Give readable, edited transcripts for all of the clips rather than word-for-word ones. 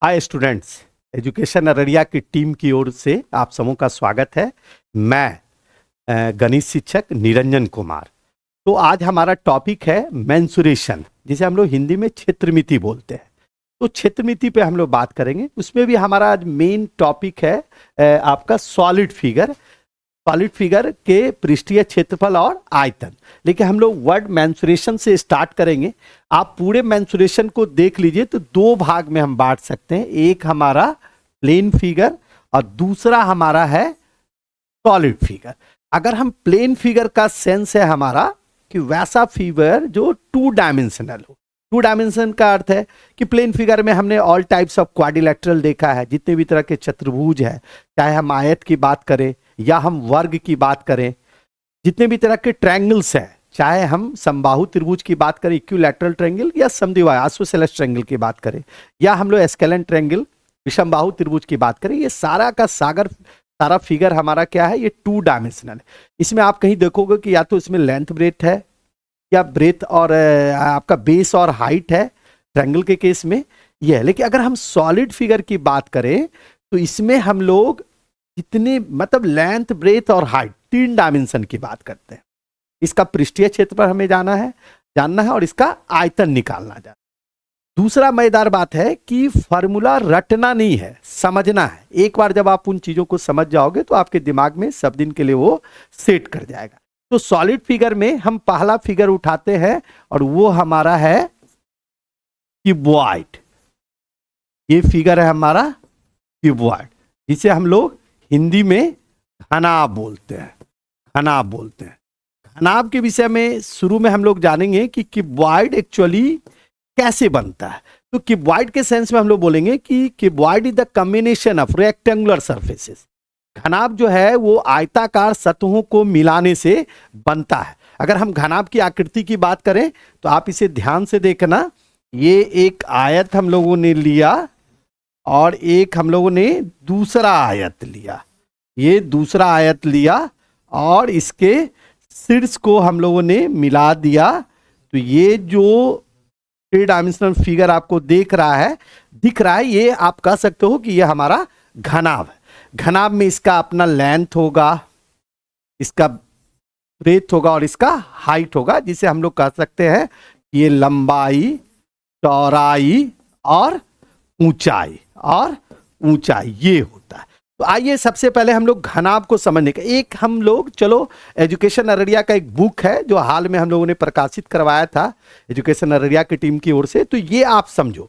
Hi students, education Araria की team की ओर से आप सबों का स्वागत है। मैं गणित शिक्षक निरंजन कुमार। तो आज हमारा टॉपिक है मेंसुरेशन, जिसे हम लोग हिंदी में क्षेत्रमिति बोलते हैं। तो क्षेत्रमिति पे हम लोग बात करेंगे। उसमें भी हमारा आज मेन टॉपिक है आपका सॉलिड फिगर के पृष्ठीय क्षेत्रफल और आयतन। लेकिन हम लोग वर्ड मेंसुरेशन से स्टार्ट करेंगे। आप पूरे मेंसुरेशन को देख लीजिए तो दो भाग में हम बांट सकते हैं। एक हमारा प्लेन फिगर और दूसरा हमारा है सॉलिड फिगर। अगर हम प्लेन फिगर का सेंस है हमारा कि वैसा फिगर जो टू डायमेंशनल हो। टू डायमेंशन का अर्थ है कि प्लेन फिगर में हमने ऑल टाइप्स ऑफ क्वाड्रिलेटरल देखा है, जितने भी तरह के चतुर्भुज है, चाहे हम आयत की बात करें या हम वर्ग की बात करें, जितने भी तरह के ट्रायंगल्स हैं, चाहे हम समबाहु त्रिभुज की बात करें, इक्विलैटरल ट्रायंगल, या समद्विबाहु आइसोसेलेस ट्रायंगल की बात करें, या हम लोग एस्केलन ट्रायंगल विषमबाहु त्रिभुज की बात करें, ये सारा का सारा फिगर हमारा क्या है, ये टू डायमेंशनल है। इसमें आप कहीं देखोगे कि या तो इसमें लेंथ ब्रेथ है या ब्रेथ और आपका बेस और हाइट है, ट्रायंगल के केस में ये है। लेकिन अगर हम सॉलिड फिगर की बात करें तो इसमें हम लोग जितने मतलब लेंथ ब्रेथ और हाइट तीन डायमेंशन की बात करते हैं। इसका पृष्ठीय क्षेत्रफल हमें जानना है और इसका आयतन निकालना है। दूसरा मजेदार बात है कि फॉर्मूला रटना नहीं है, समझना है। एक बार जब आप उन चीजों को समझ जाओगे तो आपके दिमाग में सब दिन के लिए वो सेट कर जाएगा। तो सॉलिड फिगर में हम पहला फिगर उठाते हैं और वो हमारा है क्यूबॉइड। ये फिगर है हमारा क्यूबॉइड, जिसे हम लोग हिंदी में घनाभ बोलते हैं। घनाभ के विषय में शुरू में हम लोग जानेंगे कि क्यूबॉइड एक्चुअली कैसे बनता है। तो क्यूबॉइड के सेंस में हम लोग बोलेंगे कि cuboid is the combination of rectangular surfaces. घनाभ जो है वो आयताकार सतहों को मिलाने से बनता है। अगर हम घनाभ की आकृति की बात करें तो आप इसे ध्यान से देखना। ये एक आयत हम लोगों ने लिया और एक हम लोगों ने दूसरा आयत लिया। ये दूसरा आयत लिया और इसके शीर्ष को हम लोगों ने मिला दिया। तो ये जो थ्री डायमेंशनल फिगर आपको दिख रहा है, ये आप कह सकते हो कि ये हमारा घनाभ है। घनाभ में इसका अपना लेंथ होगा, इसका ब्रेथ होगा और इसका हाइट होगा, जिसे हम लोग कह सकते हैं ये लंबाई, चौड़ाई और ऊंचाई ये होता है। तो आइए सबसे पहले हम लोग घनाभ को समझने का एक हम लोग चलो एजुकेशन अररिया का एक बुक है जो हाल में हम लोगों ने प्रकाशित करवाया था एजुकेशन अररिया की टीम की ओर से। तो ये आप समझो,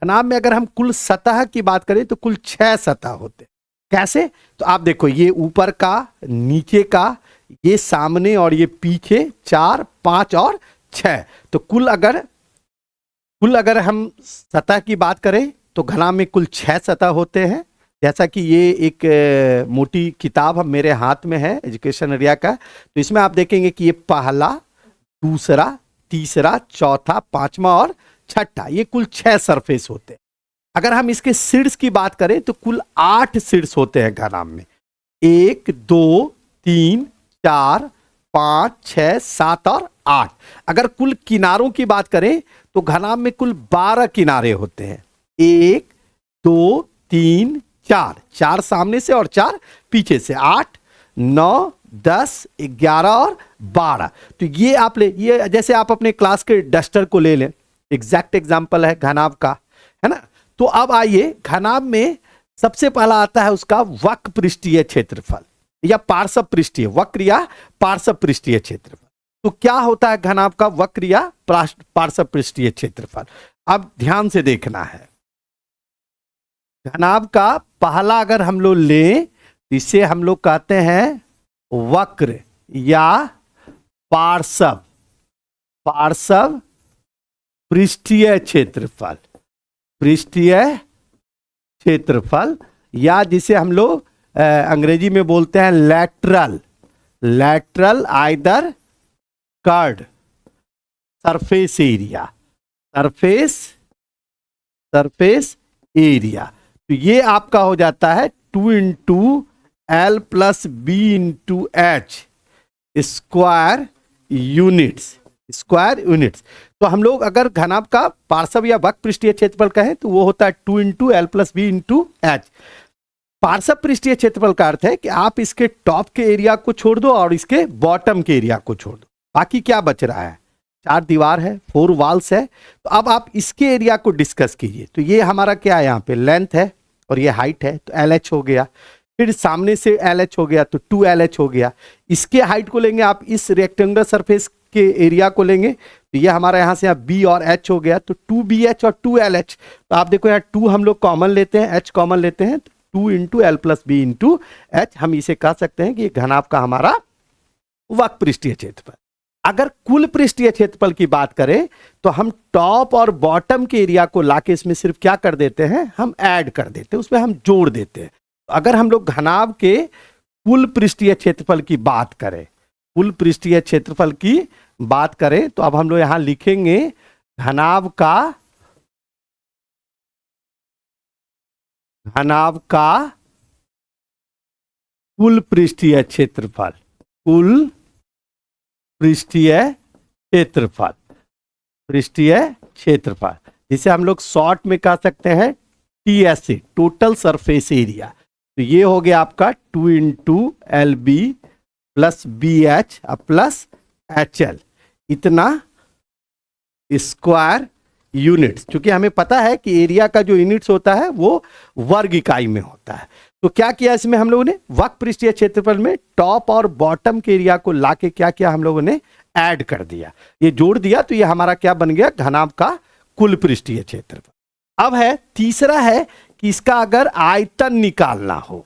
घनाभ में अगर हम कुल सतह की बात करें तो कुल 6 सतह होते हैं। कैसे? तो आप देखो, ये ऊपर का, नीचे का, ये सामने और ये पीछे, 4, 5 और 6। तो कुल अगर हम सतह की बात करें तो घनाभ में कुल 6 सतह होते हैं। जैसा कि ये एक मोटी किताब मेरे हाथ में है एजुकेशन अररिया का। तो इसमें आप देखेंगे कि ये पहला, दूसरा, तीसरा, चौथा, पांचवा और छठा, ये कुल 6 सरफेस होते हैं। अगर हम इसके शीर्ष की बात करें तो कुल 8 शीर्ष होते हैं घनाभ में। 1, 2, 3, 4, 5, 6, 7 और 8। अगर कुल किनारों की बात करें तो घनाभ में कुल 12 किनारे होते हैं। 1, 2, 3, 4 सामने से और 4 पीछे से, 8, 9, 10, 11 और 12। तो ये जैसे आप अपने क्लास के डस्टर को ले लें, एग्जैक्ट एग्जाम्पल है घनाभ का, है ना। तो अब आइए, घनाभ में सबसे पहला आता है उसका वक्र पृष्ठीय क्षेत्रफल या पार्श्व पृष्ठीय, वक्र या पार्श्व पृष्ठीय क्षेत्रफल। तो क्या होता है घनाभ का वक्र या पार्श्व पृष्ठीय क्षेत्रफल? अब ध्यान से देखना है। घनाभ का पहला अगर हम लोग लें तो इसे हम लोग कहते हैं वक्र या पार्श्व पृष्ठीय क्षेत्रफल, या जिसे हम लोग अंग्रेजी में बोलते हैं lateral either curved surface area. तो ये आपका हो जाता है 2 × L + B × H square units. तो हम लोग अगर घनाभ का पार्श्व या वक्र पृष्ठीय क्षेत्रफल कहें तो वो होता है 2 into L plus B into H. पार्श्व पृष्ठीय क्षेत्रफल का अर्थ है कि आप इसके टॉप के एरिया को छोड़ दो और इसके बॉटम के एरिया को छोड़ दो, बाकी क्या बच रहा है, 4 दीवार है, 4 वॉल्स है। तो अब आप इसके एरिया को डिस्कस कीजिए। तो ये हमारा क्या है, यहाँ पे लेंथ है और ये हाइट है, तो एल एच हो गया। फिर सामने से एल एच हो गया तो 2 एल एच हो गया। इसके हाइट को लेंगे आप, इस रेक्टेंगुलर सरफेस के एरिया को लेंगे, तो ये हमारा यहाँ से यहाँ बी और एच हो गया, तो 2BH और 2LH। तो आप देखो यहाँ 2 हम लोग कॉमन लेते हैं, एच कॉमन लेते हैं, तो 2 into L plus B into H. हम इसे कह सकते हैं कि ये घनाभ का हमारा वक्र पृष्ठीय क्षेत्रफल। अगर कुल पृष्ठीय क्षेत्रफल की बात करें तो हम टॉप और बॉटम के एरिया को लाके इसमें सिर्फ क्या कर देते हैं, हम ऐड कर देते हैं, उसमें हम जोड़ देते हैं। अगर हम लोग घनाभ के कुल पृष्ठीय क्षेत्रफल की बात करें, कुल पृष्ठीय क्षेत्रफल की बात करें तो अब हम लोग यहां लिखेंगे घनाभ का कुल पृष्ठीय क्षेत्रफल, कुल पृष्ठीय क्षेत्रफल, जिसे हम लोग शॉर्ट में कह सकते हैं TSA, टोटल सरफेस एरिया। तो ये हो गया आपका 2 into L B plus BH plus HL, इतना स्क्वायर यूनिट्स। क्योंकि हमें पता है कि एरिया का जो यूनिट्स होता है वो वर्ग इकाई में होता है। तो क्या किया इसमें हम लोगों ने, वक्र पृष्ठीय क्षेत्रफल में टॉप और बॉटम के एरिया को लाके क्या किया हम लोगों ने, ऐड कर दिया, ये जोड़ दिया। तो ये हमारा क्या बन गया, घनाभ का कुल पृष्ठीय क्षेत्रफल। अब है तीसरा है कि इसका अगर आयतन निकालना हो,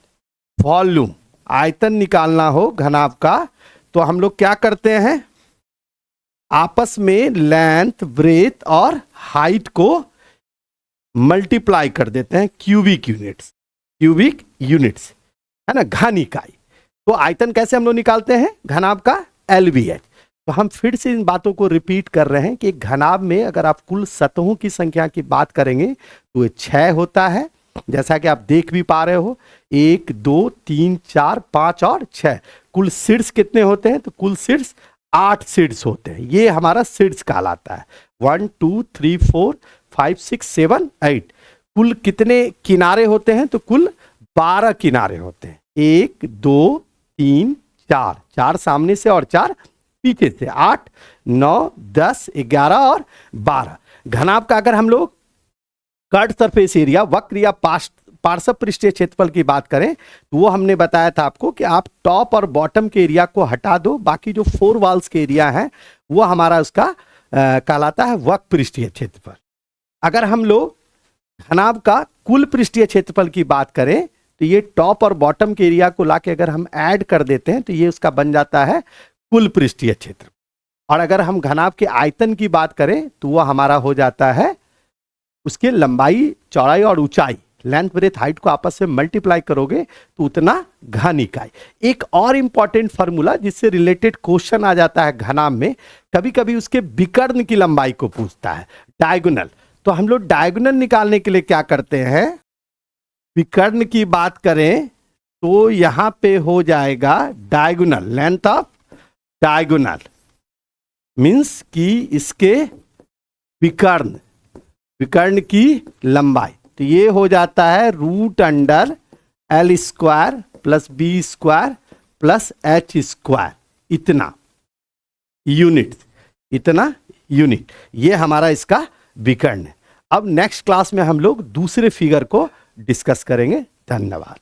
वॉल्यूम आयतन निकालना हो घनाभ का, तो हम लोग क्या करते हैं, आपस में लेंथ, ब्रेथ और हाइट को मल्टीप्लाई कर देते हैं, क्यूबिक यूनिट्स है ना, घन इकाई। तो आयतन कैसे हम लोग निकालते हैं, घनाभ का LBH। तो हम फिर से इन बातों को रिपीट कर रहे हैं कि घनाभ में अगर आप कुल सतहों की संख्या की बात करेंगे तो ये 6 होता है, जैसा कि आप देख भी पा रहे हो, 1 2 3 4 5 और 6। कुल शीर्ष कितने होते हैं, तो कुल शीर्ष 8 शीर्ष होते हैं, ये हमारा शीर्ष कहलाता है। 1 2 3 4 5 6 7 8। कुल कितने किनारे होते हैं, तो कुल 12 किनारे होते हैं, 1 2 3 4, 4 सामने से और 4 पीछे से, 8 9 10 11 और 12। घनाभ का अगर हम लोग कर्ड सरफेस एरिया, वक्र या पार्श्व पृष्ठीय क्षेत्रफल की बात करें तो वो हमने बताया था आपको कि आप टॉप और बॉटम के एरिया को हटा दो, बाकी जो 4 वॉल्स के एरिया है वो हमारा उसका कहलाता है वक्र पृष्ठीय क्षेत्रफल। अगर हम लोग घनाभ का कुल पृष्ठीय क्षेत्रफल की बात करें तो ये टॉप और बॉटम के एरिया को लाके अगर हम ऐड कर देते हैं तो ये उसका बन जाता है कुल पृष्ठीय क्षेत्र। और अगर हम घनाभ के आयतन की बात करें तो वो हमारा हो जाता है उसके लंबाई, चौड़ाई और ऊंचाई, लेंथ, ब्रेथ, हाइट को आपस में मल्टीप्लाई करोगे तो उतना घन इकाई। एक और इंपॉर्टेंट फार्मूला जिससे रिलेटेड क्वेश्चन आ जाता है घनाभ में, कभी कभी उसके विकर्ण की लंबाई को पूछता है, डायगोनल। तो हम लोग डायगोनल निकालने के लिए क्या करते हैं, विकर्ण की बात करें तो यहां पे हो जाएगा diagonal, length of diagonal means कि इसके विकर्ण की लंबाई। तो ये हो जाता है √L² plus B² plus H², इतना यूनिट, ये हमारा इसका विकर्ण है। अब नेक्स्ट क्लास में हम लोग दूसरे फिगर को डिस्कस करेंगे। धन्यवाद।